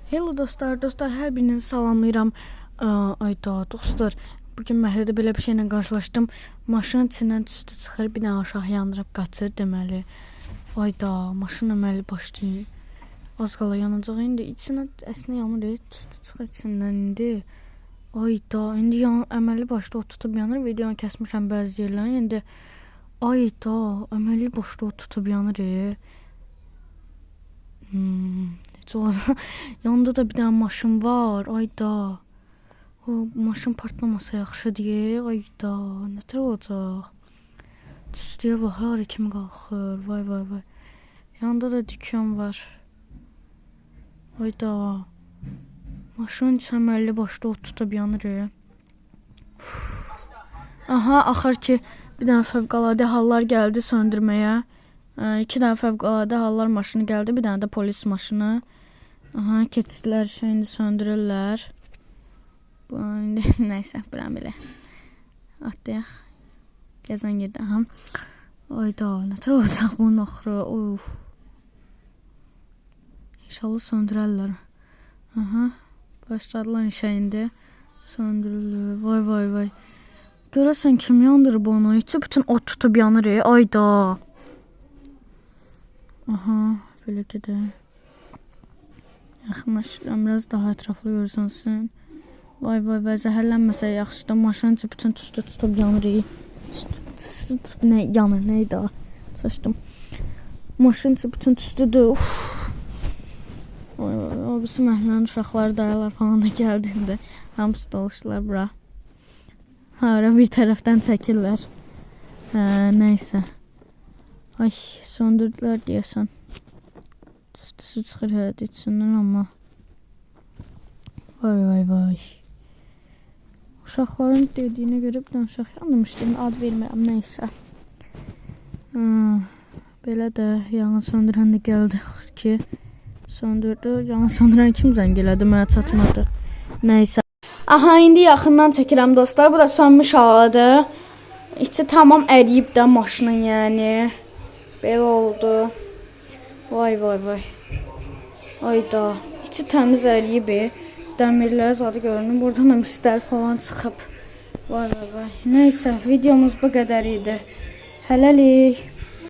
Hello dostlar, hər birinizi salamlayıram. Ayda dostlar, bugün məhəllədə belə bir şeylə qarşılaşdım. Maşının içindən tüstü çıxır, bir dənə aşağı yandırıb qaçır deməli. Ayda, maşın əməli başlayır. Az qala yanacaq indi. İçinə əslində yanır, tüstü çıxır içindən indi. Ayda, indi əməli başda o tutub yanır. Videonu kəsmişəm bəzi yerlərini. İndi ayda, əməli başda o tutub yanır. Yanında da bir dənə maşın var. Ayda. O maşın partlamasa yaxşı deyə. Ayda. Nətər olacaq? Tüstüyə bax, hər kimi qalxır. Vay. Yanında da dükkan var. Ayda. Maşın çəməlli başda o tutub yanır. Aha, axır ki bir dənə fövqəladə hallar gəldi söndürməyə. 2 dənə fövqəladə hallar maşını gəldi, bir dənə də polis maşını. Aha, keçdilər, indi söndürürlər. Bu indi nəysə, buram belə. Atlayaq. Gəzən yerdə. Aha. Ayda, nətər olacaq bunun axırı? Of. İnşallah söndürərlər. Aha. Başladılar işə indi. Söndürülür. Vay. Görəsən kim yandırıb onu? İçi bütün ot tutub yanır. Ayda. Aha, belə gedir. Yaxınlaşıram, biraz daha ətraflı görsənsin. Vay, zəhərlənməsə yaxşıdır. Maşının içi bütün tüstü tutub yanır. Yanır, neydi o? Saçdım. Maşının içi bütün tüstüdür. O birisi məhəllənin uşaqları, dayılar falan da gəldiğində hamısı doluşdular bura. Hara bir tərəfdən çəkirlər. Neysə. Ay, söndürdülər deyəsən. Tüstüsü çıxır hədə içindən amma. Vay. Uşaqların dediyinə görə bir dənə uşaq yandırmışdı. Ad vermirəm, neysə. Belə də yanğın söndürən də gəldi ki. Söndürdü. Yanğın söndürən kim zəng elədi? Mənə çatmadı. Neysə. Aha, indi yaxından çəkirəm dostlar. Bu da sönmüş halıdır. İçi tamam əriyib də maşının yəni. Belə oldu. Vay. Ayda. İçi təmiz əriyib. Dəmirlər zadı görünür. Buradan da mislər falan çıxıb. Vay. Neysə, videomuz bu qədər idi. Hələlik.